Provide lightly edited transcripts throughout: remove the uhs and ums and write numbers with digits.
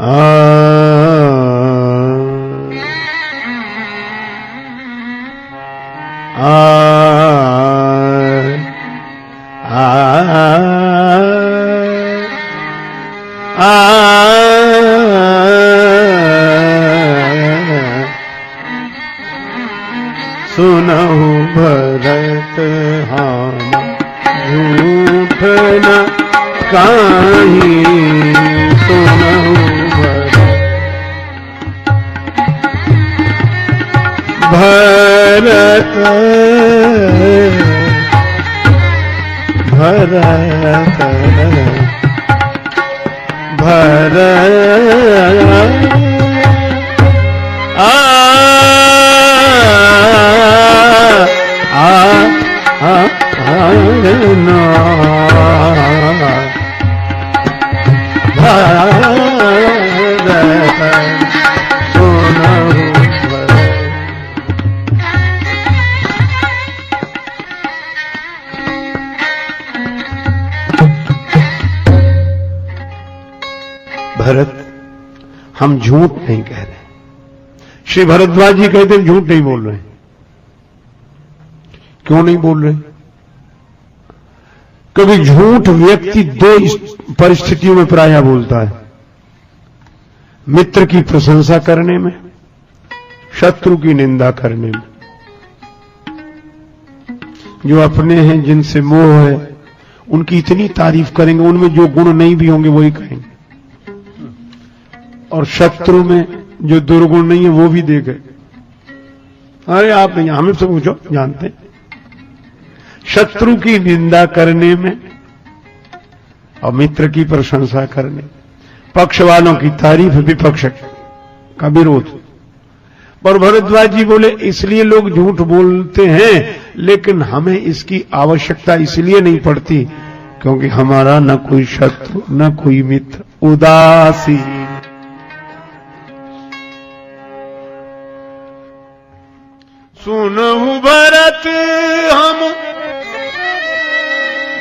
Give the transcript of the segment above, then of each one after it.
सुनहु भरत हम झूठ न काहि, सुनहु भरत भरत भरत भरत, हम झूठ नहीं कह रहे। श्री भरद्वाज जी कहते हैं झूठ नहीं बोल रहे। क्यों नहीं बोल रहे? क्योंकि झूठ व्यक्ति दो परिस्थितियों में प्रायः बोलता है, मित्र की प्रशंसा करने में, शत्रु की निंदा करने में। जो अपने हैं, जिनसे मोह है, उनकी इतनी तारीफ करेंगे, उनमें जो गुण नहीं भी होंगे वही कहेंगे, और शत्रु में जो दुर्गुण नहीं है वो भी दे गए। अरे आप नहीं, हमें सब पूछो, जानते हैं। शत्रु की निंदा करने में और मित्र की प्रशंसा करने, पक्ष वालों की तारीफ, विपक्ष का विरोध। पर भरद्वाज जी बोले इसलिए लोग झूठ बोलते हैं, लेकिन हमें इसकी आवश्यकता इसलिए नहीं पड़ती क्योंकि हमारा न कोई शत्रु न कोई मित्र, उदासी। सुनहु भरत हम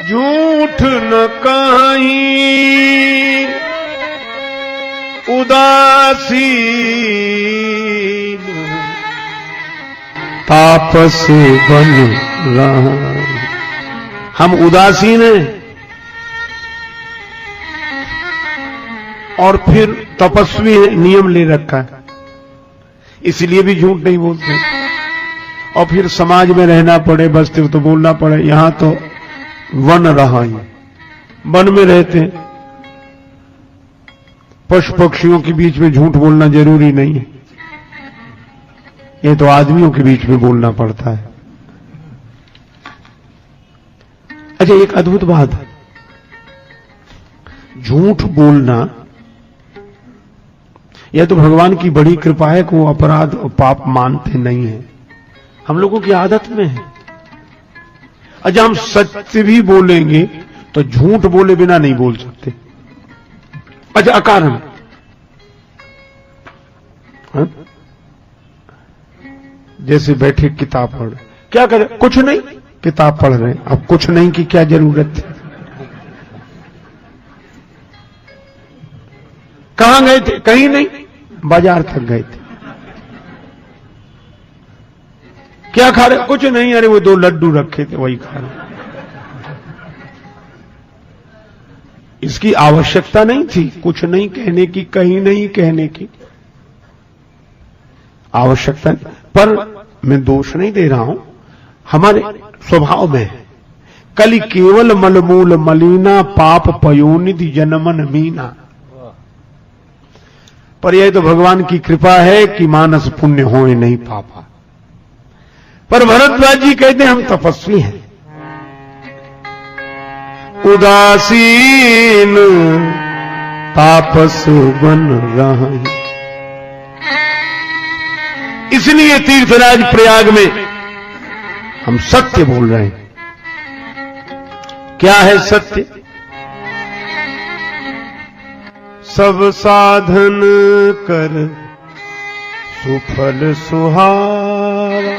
झूठ न काहि, उदासीन तापस बन रहा। हम उदासीन हैं और फिर तपस्वी है, नियम ले रखा है, इसलिए भी झूठ नहीं बोलते। और फिर समाज में रहना पड़े, बसते तो बोलना पड़े। यहां तो वन रहा ही, वन में रहते, पशु पक्षियों के बीच में झूठ बोलना जरूरी नहीं है, ये तो आदमियों के बीच में बोलना पड़ता है। अच्छा, एक अद्भुत बात है, झूठ बोलना यह तो भगवान की बड़ी कृपा है कि वो अपराध और पाप मानते नहीं है, हम लोगों की आदत में है। अच्छा, हम सत्य भी बोलेंगे तो झूठ बोले बिना नहीं बोल सकते। अच्छा, अकारण जैसे बैठे किताब पढ़, क्या करें? कुछ नहीं, किताब पढ़ रहे हैं। अब कुछ नहीं की क्या जरूरत है? कहां गए थे? कहीं नहीं, बाजार तक गए थे। क्या खा रहे? कुछ नहीं, अरे वो 2 लड्डू रखे थे वही खा रहे। इसकी आवश्यकता नहीं थी कुछ नहीं कहने की, कहीं नहीं कहने की आवश्यकता नहीं। पर मैं दोष नहीं दे रहा हूं, हमारे स्वभाव में है। कलि केवल मलमूल मलिना, पाप पयोनिधि जनमन मीना। पर यह तो भगवान की कृपा है कि मानस पुण्य होए नहीं पापा। पर भरद्वाज जी कहते हैं हम तपस्वी हैं, उदासीन तापस बन रहा है। इसलिए तीर्थराज प्रयाग में हम सत्य बोल रहे हैं। क्या है सत्य? सब साधन कर सुफल सुहावा,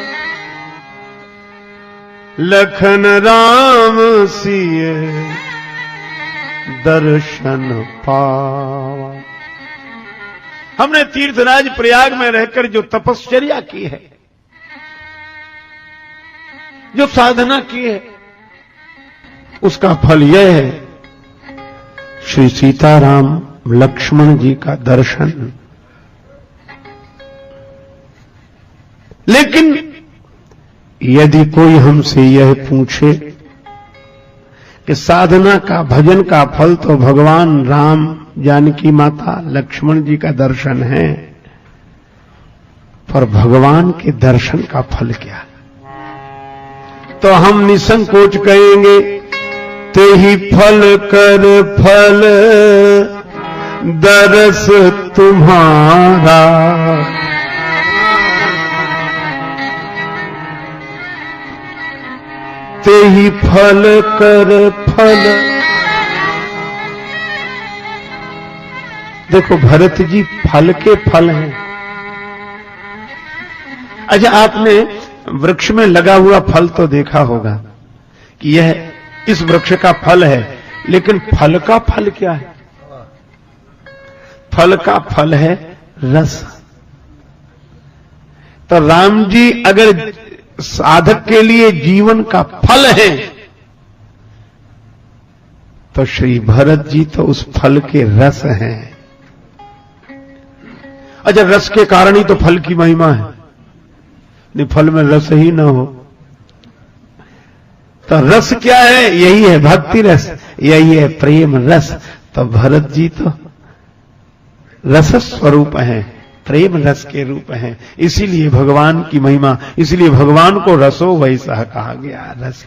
लखन राम सिए दर्शन पावा। हमने तीर्थराज प्रयाग में रहकर जो तपश्चर्या की है, जो साधना की है, उसका फल यह है श्री सीताराम लक्ष्मण जी का दर्शन। लेकिन यदि कोई हमसे यह पूछे कि साधना का, भजन का फल तो भगवान राम, जानकी माता, लक्ष्मण जी का दर्शन है, पर भगवान के दर्शन का फल क्या? तो हम निसंकोच कहेंगे, ते ही फल कर फल दरस तुम्हारा, ते ही फल कर फल। देखो भरत जी फल के फल हैं। अच्छा, आपने वृक्ष में लगा हुआ फल तो देखा होगा कि यह इस वृक्ष का फल है, लेकिन फल का फल क्या है? फल का फल है रस। तो राम जी अगर साधक के लिए जीवन का फल है, तो श्री भरत जी तो उस फल के रस हैं। अच्छा, रस के कारण ही तो फल की महिमा है, नहीं फल में रस ही ना हो तो रस क्या है? यही है भक्ति रस, यही है प्रेम रस। तो भरत जी तो रस स्वरूप हैं, प्रेम रस के रूप हैं। इसीलिए भगवान की महिमा, इसलिए भगवान को रसो वैसा कहा गया, रस।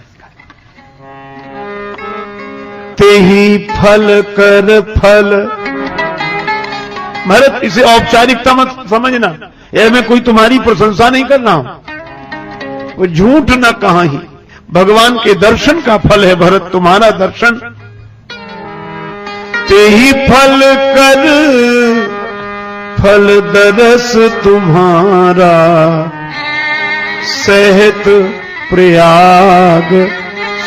ते ही फल कर फल। भरत, इसे औपचारिकता मत समझना, यह मैं कोई तुम्हारी प्रशंसा नहीं कर रहा हूं, वो झूठ न कहा ही, भगवान के दर्शन का फल है भरत, तुम्हारा दर्शन। ते ही फल कर फल दरस तुम्हारा, सहत प्रयाग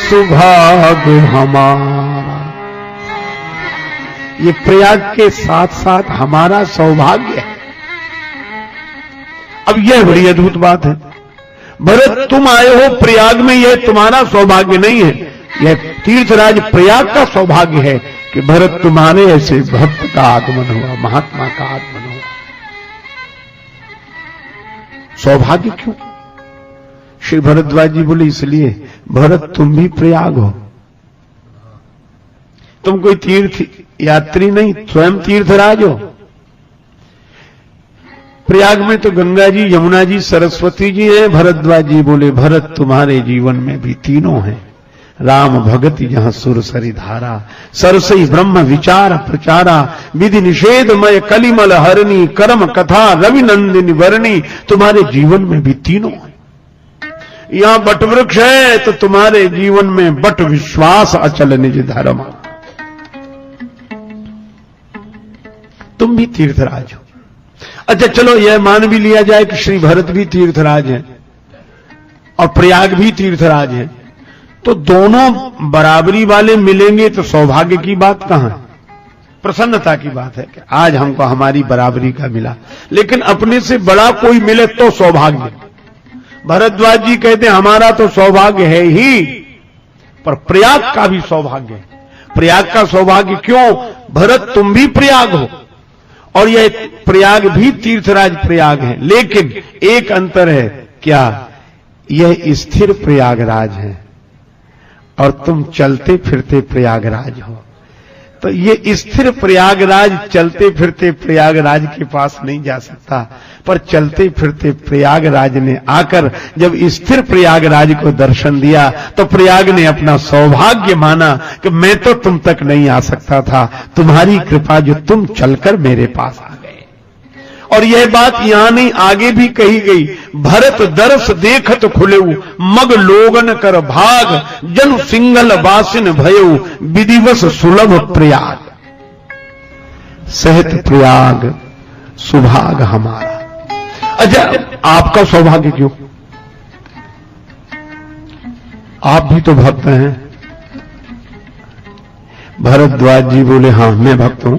सुभाग हमारा। ये प्रयाग के साथ साथ हमारा सौभाग्य है। अब यह बड़ी अद्भुत बात है, भरत तुम आए हो प्रयाग में, यह तुम्हारा सौभाग्य नहीं है, यह तीर्थराज प्रयाग का सौभाग्य है कि भरत तुम्हारे ऐसे भक्त का आगमन हुआ, महात्मा का आगमन हुआ। सौभाग्य क्यों? श्री भरद्वाज जी बोले, इसलिए भरत तुम भी प्रयाग हो, तुम कोई तीर्थ यात्री नहीं, स्वयं तीर्थराज हो। प्रयाग में तो गंगा जी, यमुना जी, सरस्वती जी हैं। भरद्वाज जी बोले, भरत तुम्हारे जीवन में भी तीनों हैं, राम भगति जहां सुरसरी धारा, सरसई ब्रह्म विचार प्रचारा, विधि निषेधमय कलिमल हरणी, कर्म कथा रविनंदिनी वर्णी। तुम्हारे जीवन में भी तीनों हैं। यहां बट वृक्ष है तो तुम्हारे जीवन में बट विश्वास अचल निज धर्म। तुम भी तीर्थराज हो। अच्छा चलो यह मान भी लिया जाए कि श्री भरत भी तीर्थराज हैं और प्रयाग भी तीर्थराज है, तो दोनों बराबरी वाले मिलेंगे तो सौभाग्य की बात कहां है? प्रसन्नता की बात है कि आज हमको हमारी बराबरी का मिला। लेकिन अपने से बड़ा कोई मिले तो सौभाग्य। भरद्वाज जी कहते हैं हमारा तो सौभाग्य है ही, पर प्रयाग का भी सौभाग्य है। प्रयाग का सौभाग्य क्यों? भरत तुम भी प्रयाग हो और यह प्रयाग भी तीर्थराज प्रयाग है, लेकिन एक अंतर है। क्या? यह स्थिर प्रयागराज है और तुम चलते फिरते प्रयागराज हो। तो ये स्थिर प्रयागराज चलते फिरते प्रयागराज के पास नहीं जा सकता, पर चलते फिरते प्रयागराज ने आकर जब स्थिर प्रयागराज को दर्शन दिया तो प्रयाग ने अपना सौभाग्य माना कि मैं तो तुम तक नहीं आ सकता था, तुम्हारी कृपा जो तुम चलकर मेरे पास आ गए। और यह बात यहां नहीं आगे भी कही गई, भरत दरस देखत खुलेऊ, मग लोगन कर भाग, जन सिंगल वासिन भयऊ, विधिवस सुलभ प्रयाग, सहत प्रयाग सुभाग हमारा। अच्छा आपका सौभाग्य क्यों? आप भी तो भक्त हैं। भरद्वाज जी बोले, हां मैं भक्त हूं।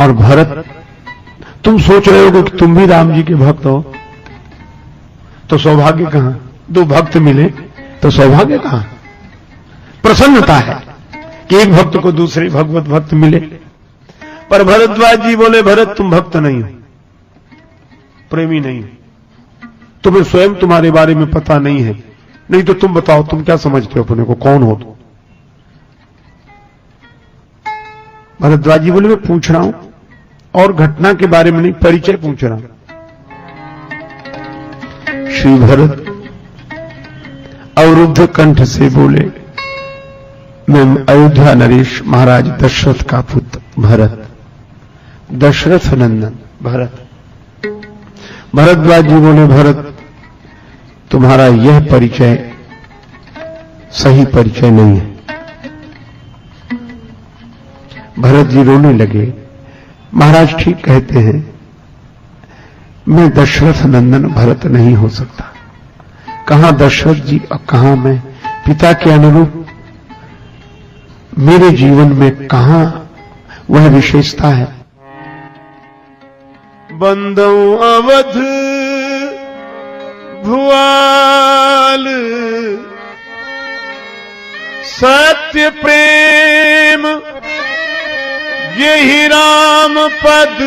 और भरत, तुम सोच रहे हो कि तुम भी राम जी के भक्त हो, तो सौभाग्य कहां? दो भक्त मिले तो सौभाग्य कहां? प्रसन्नता है कि एक भक्त को दूसरे भगवत भक्त मिले। पर भरद्वाज जी बोले, भरत तुम भक्त नहीं हो, प्रेमी नहीं हो, तुम्हें स्वयं तुम्हारे बारे में पता नहीं है, नहीं तो तुम बताओ तुम क्या समझते हो अपने को, कौन हो तुम? भरद्वाज जी बोले, मैं पूछ रहा हूं और घटना के बारे में नहीं, परिचय पूछ रहा हूं। श्री भरत अवरुद्ध कंठ से बोले, मैं अयोध्या नरेश महाराज दशरथ का पुत्र भरत, दशरथ नंदन भरत। भरद्वाज जी बोले, भरत तुम्हारा यह परिचय सही परिचय नहीं है। भरत जी रोने लगे, महाराज ठीक कहते हैं, मैं दशरथ नंदन भरत नहीं हो सकता। कहां दशरथ जी और कहां मैं? पिता के अनुरूप मेरे जीवन में कहां वह विशेषता है? बंदौ अवध भुआल, सत्य प्रेम यही राम पद,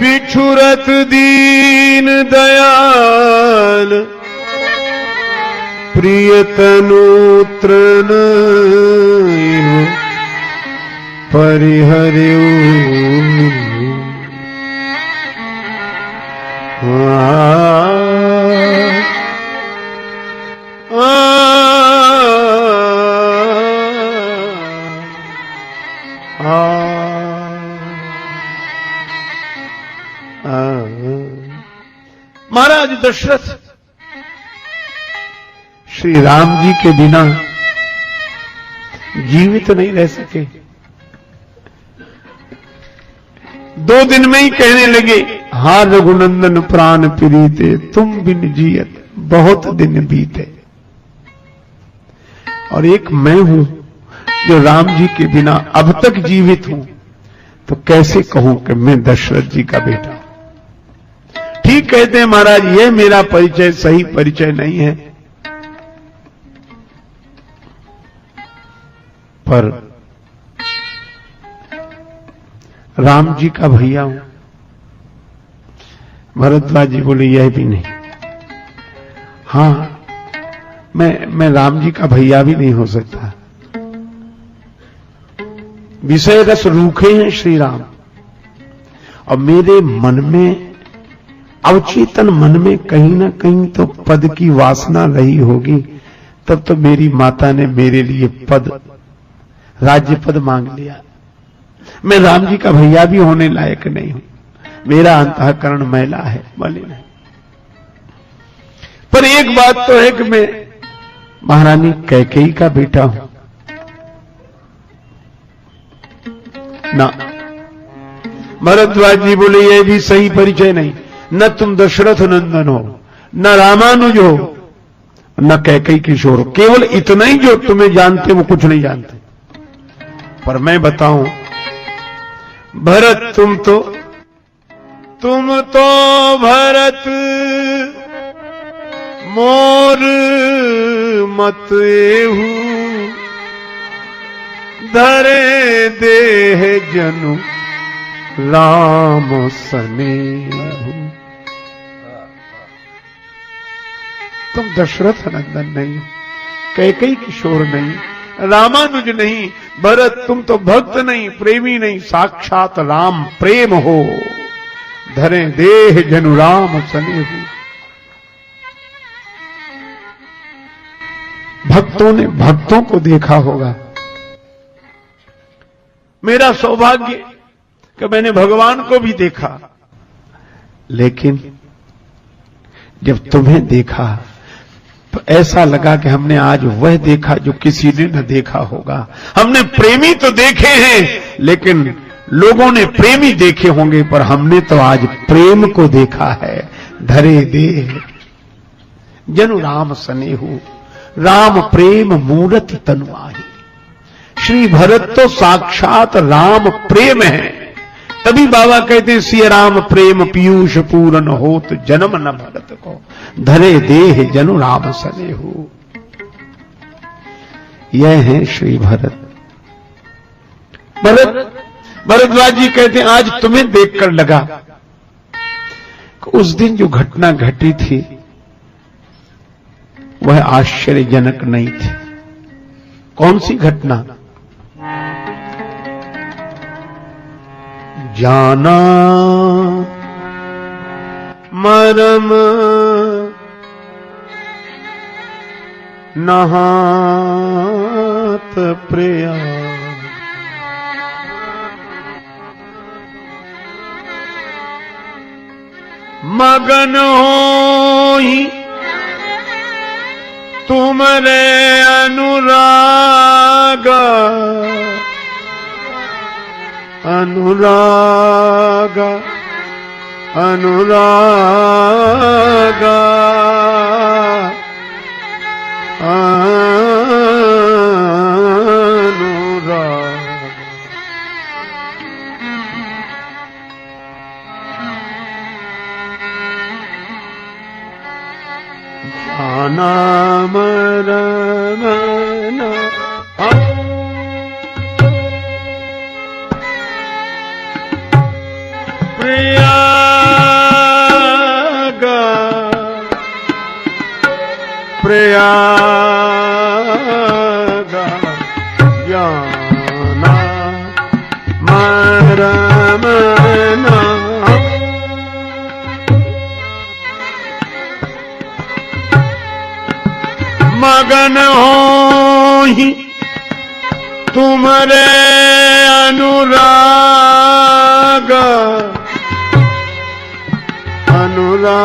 बिछुरत दीन दयाल, प्रियतनु तृण परिहर्यु। महाराज दशरथ श्री राम जी के बिना जीवित नहीं रह सके। 2 दिन में ही कहने लगे, हा रघुनंदन प्राण प्रीते, तुम बिन जियत बहुत दिन बीते। और एक मैं हूं जो राम जी के बिना अब तक जीवित हूं, तो कैसे कहूं कि मैं दशरथ जी का बेटा? ठीक कहते हैं महाराज, यह मेरा परिचय सही परिचय नहीं है, पर राम जी का भैया हूं। भरद्वाज जी बोले, यह भी नहीं। हां, मैं राम जी का भैया भी नहीं हो सकता। विषय रस रूखे हैं श्री राम, और मेरे मन में, अवचेतन मन में कहीं ना कहीं तो पद की वासना रही होगी। तब तो मेरी माता ने मेरे लिए पद, राज्य पद मांग लिया। मैं राम जी का भैया भी होने लायक नहीं हूं, मेरा अंतःकरण मैला है, मलिन है। पर एक बात तो है कि मैं महारानी कैकेयी का बेटा हूं ना। भरद्वाज जी बोले, यह भी सही परिचय नहीं, न तुम दशरथ नंदन हो, न रामानुज हो, न कैकेयी किशोर हो। केवल इतना ही जो तुम्हें जानते वो कुछ नहीं जानते। पर मैं बताऊं भरत, तुम तो भरत मोर मत एहू, धरे देह जनु राम सनेहू। तुम दशरथ नंदन नहीं, कैकेयी किशोर नहीं, रामानुज नहीं। भरत तुम तो भक्त नहीं, प्रेमी नहीं, साक्षात राम प्रेम हो, धरे देह जनु राम सनेहू। भक्तों ने भक्तों को देखा होगा। मेरा सौभाग्य कि मैंने भगवान को भी देखा, लेकिन जब तुम्हें देखा तो ऐसा लगा कि हमने आज वह देखा जो किसी ने न देखा होगा। हमने प्रेमी तो देखे हैं, लेकिन लोगों ने प्रेमी देखे होंगे, पर हमने तो आज प्रेम को देखा है। धरे देह जनु राम सनेहू, राम प्रेम मूरति तनु आही। श्री भरत तो साक्षात राम प्रेम है। तभी बाबा कहते हैं सिय राम प्रेम पीयूष पूरन होत जन्म न भरत को धरे देह जनु राम सने हो। यह है श्री भरत। भरद्वाज जी कहते हैं आज तुम्हें देखकर लगा उस दिन जो घटना घटी थी वह आश्चर्यजनक नहीं थी। कौन सी घटना? जाना मरम नहात प्रिया मगन होई तुमरे अनुराग अनुराग अनुराग मरना प्रयाग प्रयाग जाना मरना मगन होहि तुमरे अनुराग अनुराग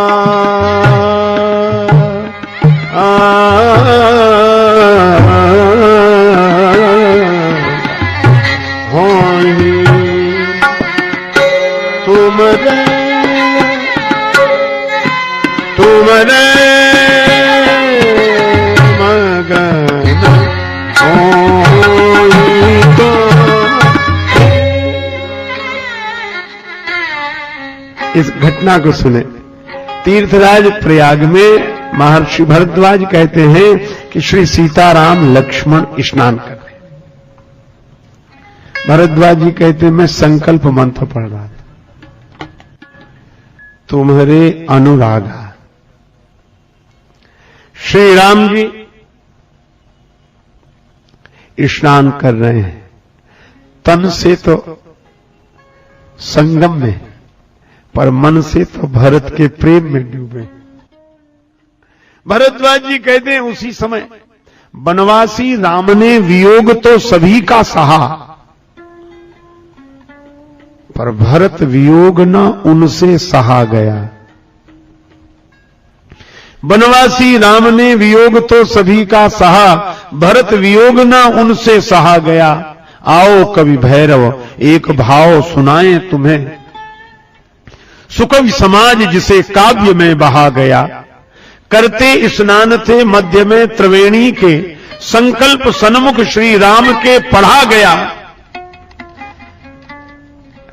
होहि तुमरे तुमरे इस घटना को सुने। तीर्थराज प्रयाग में महर्षि भरद्वाज कहते हैं कि श्री सीताराम लक्ष्मण स्नान कर रहे। भरद्वाज जी कहते हैं मैं संकल्प मंत्र पढ़ रहा था, तुम्हारे अनुरागा। श्री राम जी स्नान कर रहे हैं, तन से तो संगम में, पर मन से तो भरत के प्रेम में डूबे। भरद्वाज जी कहते हैं उसी समय बनवासी राम ने वियोग तो सभी का सहा, पर भरत वियोग न उनसे सहा गया। बनवासी राम ने वियोग तो सभी का सहा, भरत वियोग न उनसे सहा गया। आओ कवि भैरव एक भाव सुनाएं तुम्हें, सुकवि समाज जिसे काव्य में बहा गया। करते स्नान थे मध्य में त्रिवेणी के, संकल्प सन्मुख श्री राम के पढ़ा गया।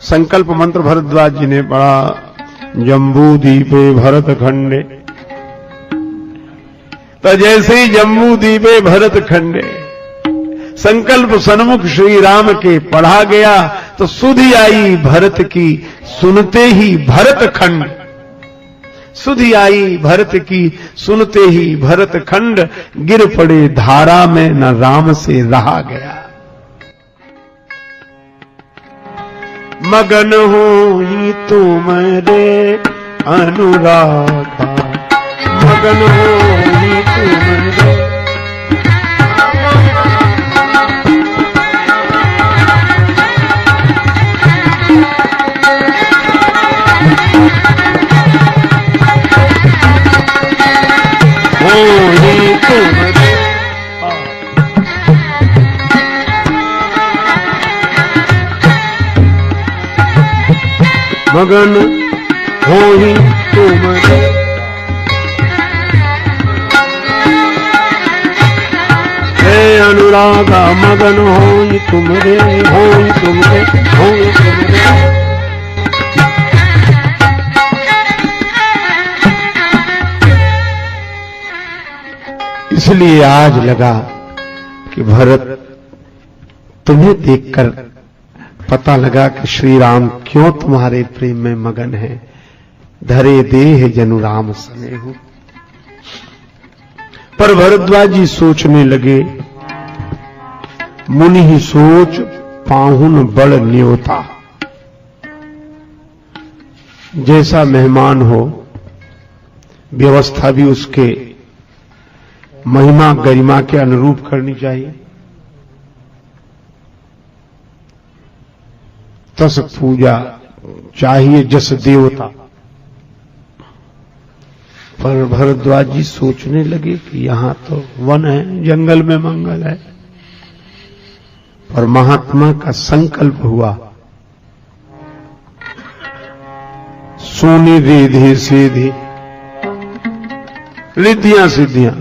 संकल्प मंत्र भरद्वाज जी ने पढ़ा, जम्बू दीपे भरत खंडे। तो जैसे ही जम्बू दीपे भरत खंडे संकल्प सन्मुख श्री राम के पढ़ा गया, तो सुधि आई भरत की सुनते ही भरत खंड। सुधि आई भरत की सुनते ही भरत खंड, गिर पड़े धारा में न राम से रहा गया। मगन होई तुमरे अनुरागा, मगन होई तुमरे मगन होई तुमरे। हे अनुराग लागा मगन होई तुमरे, होई तुमरे, होई तुमरे। इसलिए आज लगा कि भरत, तुम्हें देखकर पता लगा कि श्री राम क्यों तुम्हारे प्रेम में मगन है। धरे देह जनु राम स्नेहु। पर भरद्वाज जी सोचने लगे, मुनि ही सोच पाहुन बड़ न्योता। जैसा मेहमान हो व्यवस्था भी उसके महिमा गरिमा के अनुरूप करनी चाहिए। तस पूजा चाहिए जस देवता। पर भरद्वाज जी सोचने लगे कि यहां तो वन है, जंगल में मंगल है। पर महात्मा का संकल्प हुआ, सोनी रिधि सीधी, रिद्धियां सिद्धियां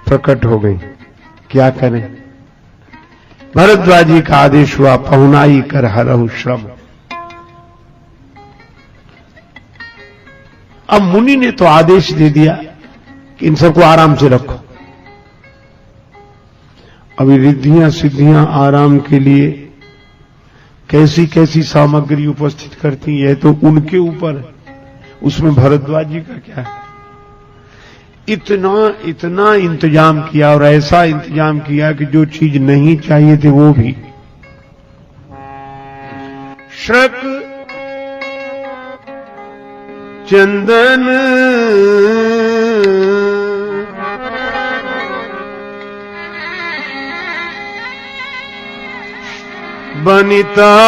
प्रकट हो गई। क्या करें? भरद्वाज जी का आदेश हुआ, पहुनाई कर हरहु श्रम। अब मुनि ने तो आदेश दे दिया कि इन सबको आराम से रखो। अभी रिद्धियां सिद्धियां आराम के लिए कैसी कैसी सामग्री उपस्थित करती है तो उनके ऊपर है, उसमें भरद्वाज जी का क्या है। इतना इतना इंतजाम किया और ऐसा इंतजाम किया कि जो चीज नहीं चाहिए थी वो भी। श्रक चंदन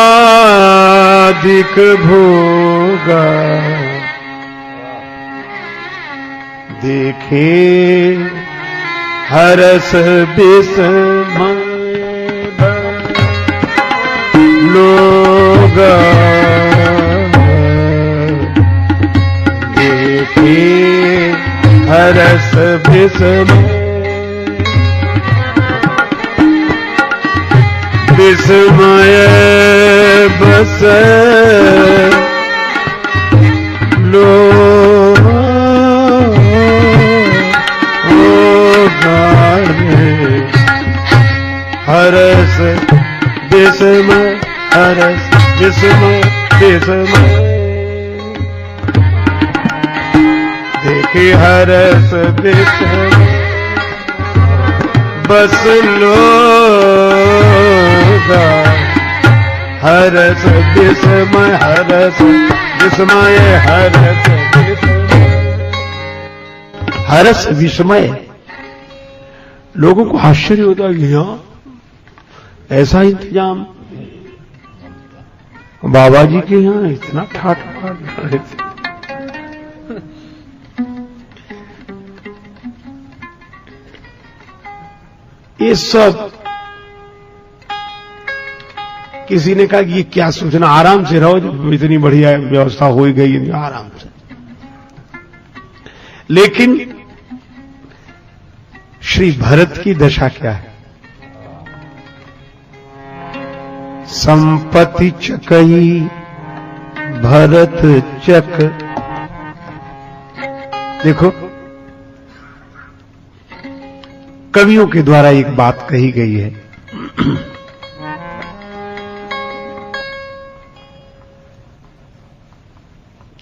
बनिताधिक भोगा, देखे हरस विस्मय लोगा, देखे हरस विस्मय, विस्मय बस लोगा। हरस विस्मय, हरस विस्मय, विस्मय, देखे हरस विस्मय बस लोगा। हरस विस्मय, हरस विस्मय, हरस विस्मय, हरस विस्मय। लोगों को आश्चर्य होता है कि यहां ऐसा इंतजाम, बाबा जी के यहां इतना ठाठ बाट रहे थे। ये सब किसी ने कहा कि ये क्या सोचना, आराम से रहो, जब इतनी बढ़िया व्यवस्था हो ही गई आराम से। लेकिन श्री भरत की दशा क्या है? संपत्ति चकई भरत चक। देखो कवियों के द्वारा एक बात कही गई है,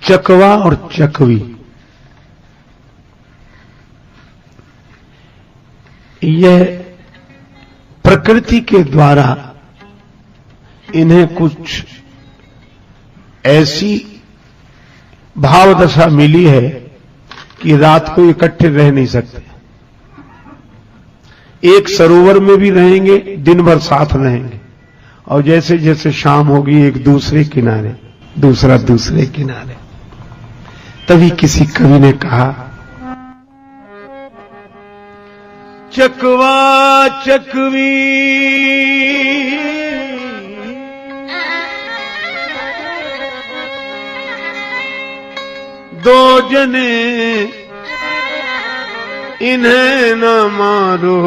चकवा और चकवी, यह प्रकृति के द्वारा इन्हें कुछ ऐसी भावदशा मिली है कि रात को इकट्ठे रह नहीं सकते। एक सरोवर में भी रहेंगे, दिन भर साथ रहेंगे, और जैसे जैसे शाम होगी एक दूसरे किनारे, दूसरा दूसरे किनारे। तभी किसी कवि ने कहा, चकवा चकवी दो जने इन्हें न मारो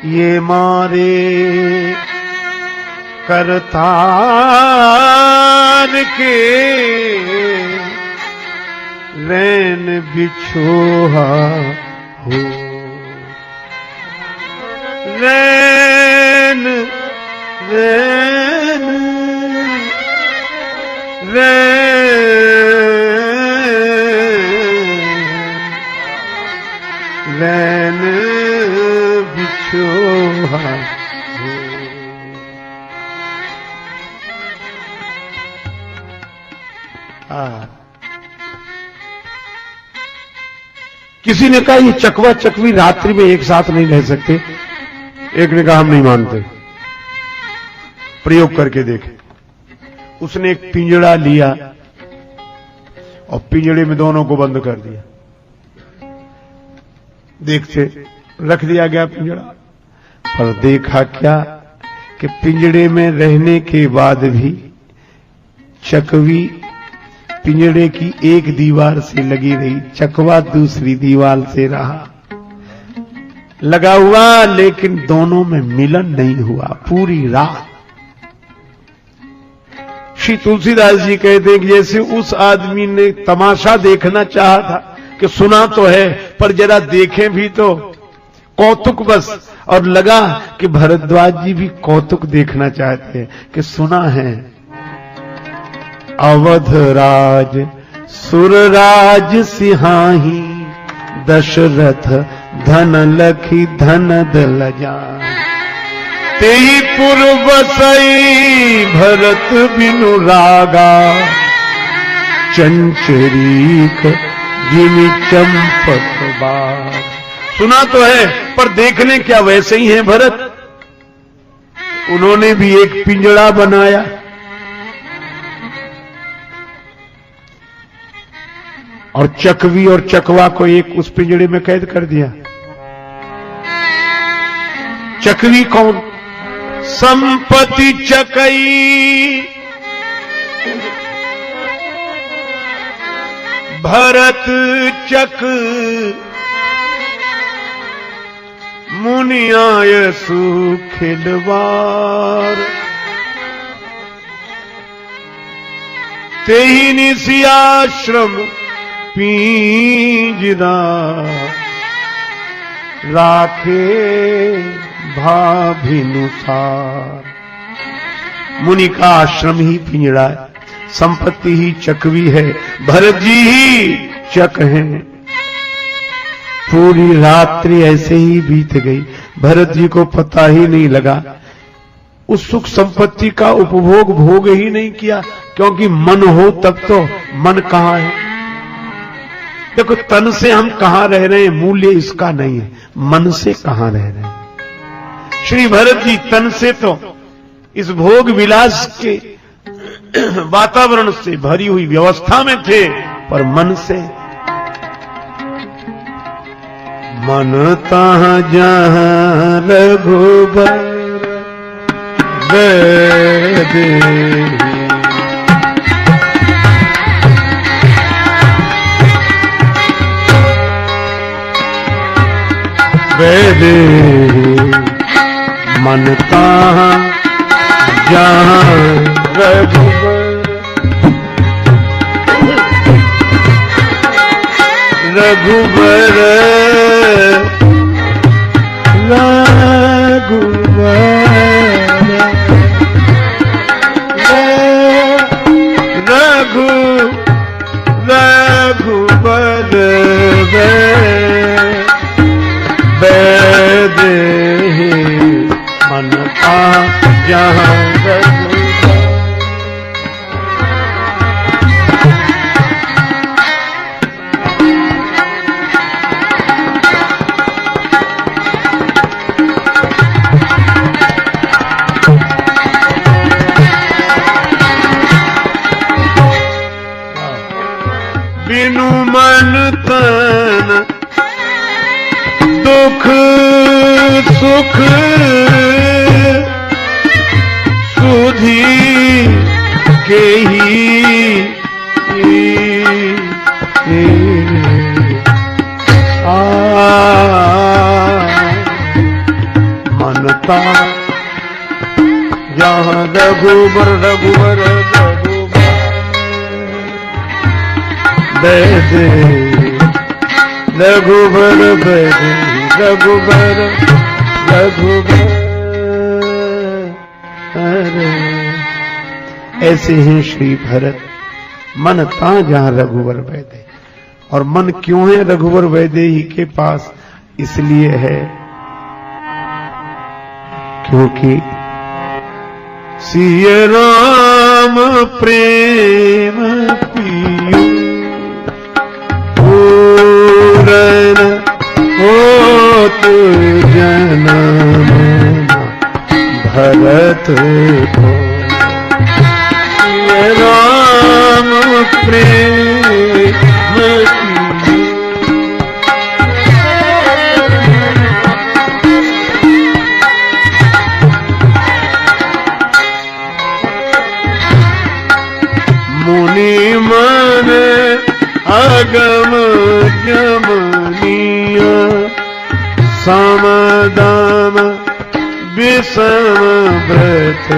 ये मारे करतार के रैन बिछोहा हो रैन रैन रैन बिछोहा हो। किसी ने कहा ये चकवा चकवी रात्रि में एक साथ नहीं रह सकते। एक ने कहा हम नहीं मानते, प्रयोग करके देखे। उसने एक पिंजड़ा लिया और पिंजड़े में दोनों को बंद कर दिया। देखते रख दिया गया पिंजड़ा, पर देखा क्या कि पिंजड़े में रहने के बाद भी चकवी पिंजड़े की एक दीवार से लगी रही, चकवा दूसरी दीवार से रहा लगा हुआ, लेकिन दोनों में मिलन नहीं हुआ पूरी रात। श्री तुलसीदास जी कहते हैं कि जैसे उस आदमी ने तमाशा देखना चाहा था कि सुना तो है पर जरा देखें भी तो, कौतुक बस, और लगा कि भरद्वाज जी भी कौतुक देखना चाहते हैं कि सुना है अवध राज सुरराज सिहाही दशरथ धन लखी धन दल जान तेहि पुर बसई भरत बिनु रागा चंचरीक जिमि चंपक बाग। सुना तो है पर देखने क्या वैसे ही है भरत। उन्होंने भी एक पिंजड़ा बनाया और चकवी और चकवा को एक उस पिंजड़े में कैद कर दिया। चकवी कौन? संपत्ति चकई भरत चक मुनियाय सुखिलवार तेहि निसि आश्रम पिंजरा राखे भाभिनुसार। मुनि का आश्रम ही पिंजड़ा है, संपत्ति ही चकवी है, भरत जी ही चक हैं। पूरी रात्रि ऐसे ही बीत गई, भरत जी को पता ही नहीं लगा। उस सुख संपत्ति का उपभोग भोग ही नहीं किया, क्योंकि मन हो तब तो। मन कहां है? देखो तन से हम कहां रह रहे हैं मूल्य इसका नहीं है, मन से कहां रह रहे हैं। श्री भरत जी तन से तो इस भोग विलास के वातावरण से भरी हुई व्यवस्था में थे, पर मन से मन तहाँ जहाँ रघुबर वेदे वेदे मन तहाँ जहाँ रघुबर रघुबर रघुबर वेदे मन का जहाँ बिनु मन तन दुख सुख सुधी के ही मनता जहाँ रघुबर रघुबर रघुबर बैदे रघुबर बैदे रघुबर रघुबर। ऐसे ही श्री भरत मन ता जहां रघुवर वैदे। और मन क्यों है रघुवर वैदेही के पास? इसलिए है क्योंकि सिय राम प्रेम पियो पूरन होत जनम भरत को। सिय राम प्रेम पियो मुनि मन अगम जमनीय समदाम विषम व्रत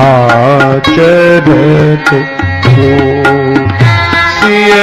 आचरत हो। सिय